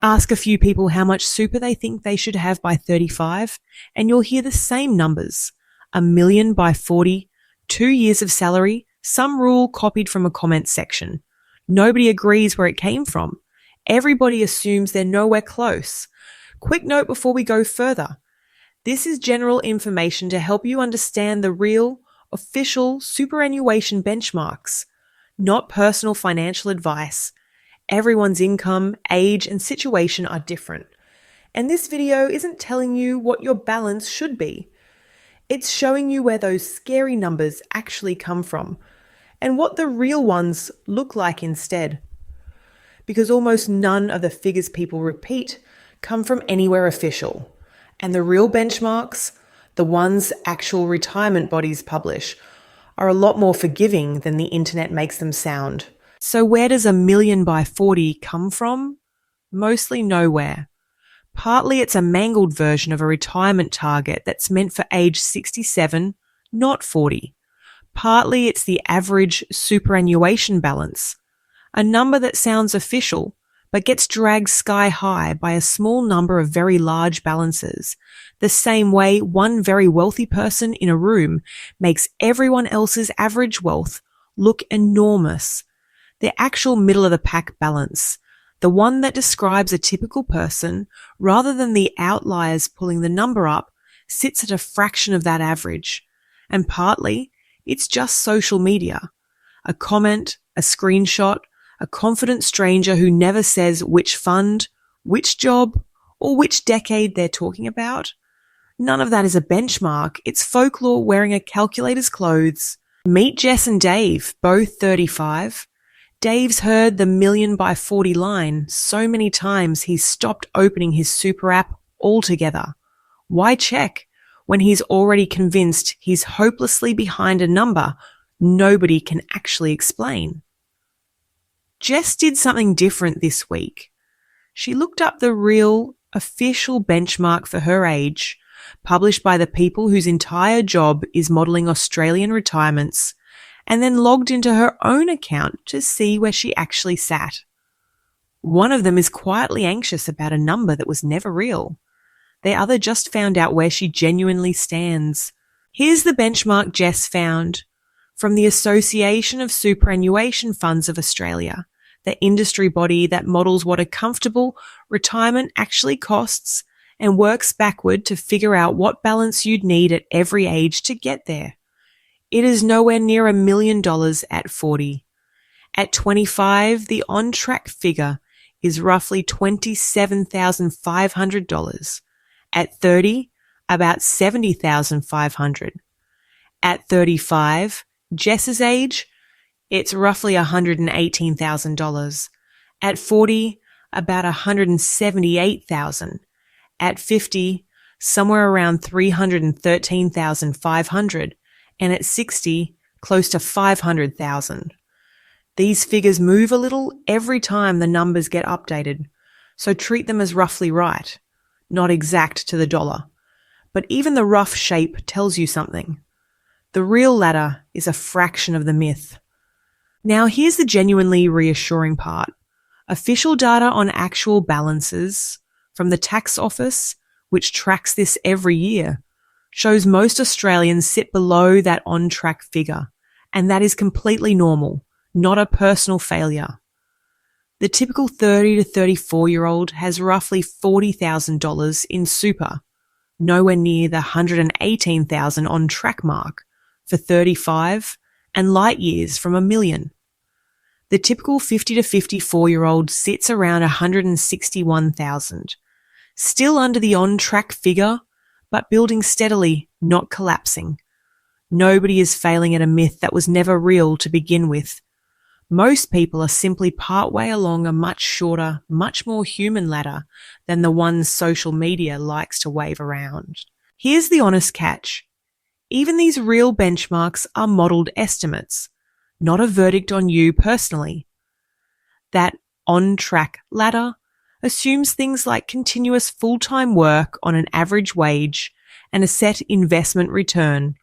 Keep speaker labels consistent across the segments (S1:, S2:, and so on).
S1: Ask a few people how much super they think they should have by 35, and you'll hear the same numbers. 1,000,000 by 40, 2 years of salary, some rule copied from a comment section. Nobody agrees where it came from. Everybody assumes they're nowhere close. Quick note before we go further. This is general information to help you understand the real, official superannuation benchmarks, not personal financial advice. Everyone's income, age, and situation are different. And this video isn't telling you what your balance should be. It's showing you where those scary numbers actually come from and what the real ones look like instead. Because almost none of the figures people repeat come from anywhere official. And the real benchmarks, the ones actual retirement bodies publish, are a lot more forgiving than the internet makes them sound. So where does 1,000,000 by 40 come from? Mostly nowhere. Partly it's a mangled version of a retirement target that's meant for age 67, not 40. Partly it's the average superannuation balance, a number that sounds official but gets dragged sky high by a small number of very large balances, the same way one very wealthy person in a room makes everyone else's average wealth look enormous. The actual middle-of-the-pack balance, the one that describes a typical person rather than the outliers pulling the number up, sits at a fraction of that average. And partly, it's just social media. A comment, a screenshot, a confident stranger who never says which fund, which job, or which decade they're talking about. None of that is a benchmark. It's folklore wearing a calculator's clothes. Meet Jess and Dave, both 35. Dave's heard the 1,000,000 by 40 line so many times he's stopped opening his super app altogether. Why check when he's already convinced he's hopelessly behind a number nobody can actually explain? Jess did something different this week. She looked up the real, official benchmark for her age, published by the people whose entire job is modelling Australian retirements, and then logged into her own account to see where she actually sat. One of them is quietly anxious about a number that was never real. The other just found out where she genuinely stands. Here's the benchmark Jess found from the Association of Superannuation Funds of Australia, the industry body that models what a comfortable retirement actually costs and works backward to figure out what balance you'd need at every age to get there. It is nowhere near $1,000,000 at 40. At 25, the on-track figure is roughly $27,500. At 30, about $70,500. At 35, Jess's age, it's roughly $118,000. At 40, about $178,000. At 50, somewhere around $313,500. And at 60, close to $500,000. These figures move a little every time the numbers get updated, so treat them as roughly right, not exact to the dollar. But even the rough shape tells you something. The real ladder is a fraction of the myth. Now here's the genuinely reassuring part. Official data on actual balances from the tax office, which tracks this every year, shows most Australians sit below that on-track figure, and that is completely normal, not a personal failure. The typical 30 to 34-year-old has roughly $40,000 in super, nowhere near the $118,000 on-track mark for 35 and light years from $1,000,000. The typical 50 to 54-year-old sits around $161,000, still under the on-track figure, but building steadily, not collapsing. Nobody is failing at a myth that was never real to begin with. Most people are simply partway along a much shorter, much more human ladder than the ones social media likes to wave around. Here's the honest catch. Even these real benchmarks are modelled estimates, not a verdict on you personally. That on-track ladder assumes things like continuous full-time work on an average wage and a set investment return.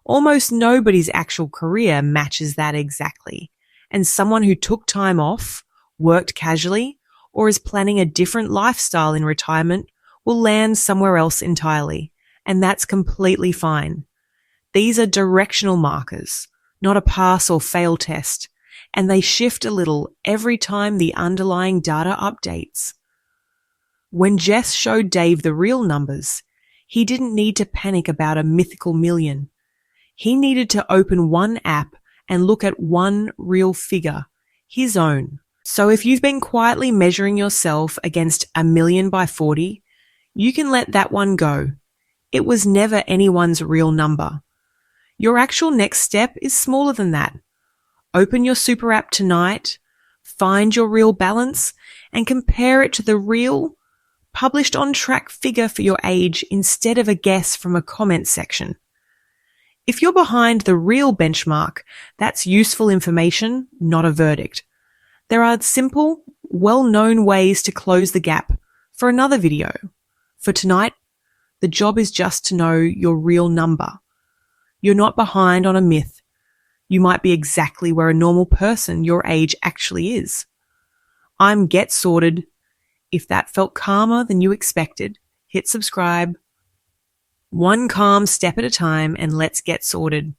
S1: Almost nobody's actual career matches that exactly, and someone who took time off, worked casually, or is planning a different lifestyle in retirement will land somewhere else entirely, and that's completely fine. These are directional markers, not a pass or fail test, and they shift a little every time the underlying data updates. When Jess showed Dave the real numbers, he didn't need to panic about a mythical million. He needed to open one app and look at one real figure, his own. So if you've been quietly measuring yourself against 1,000,000 by 40, you can let that one go. It was never anyone's real number. Your actual next step is smaller than that. Open your super app tonight, find your real balance, and compare it to the real, published on-track figure for your age instead of a guess from a comment section. If you're behind the real benchmark, that's useful information, not a verdict. There are simple, well-known ways to close the gap for another video. For tonight, the job is just to know your real number. You're not behind on a myth. You might be exactly where a normal person your age actually is. I'm Get Sorted. If that felt calmer than you expected, hit subscribe. One calm step at a time, and let's get sorted.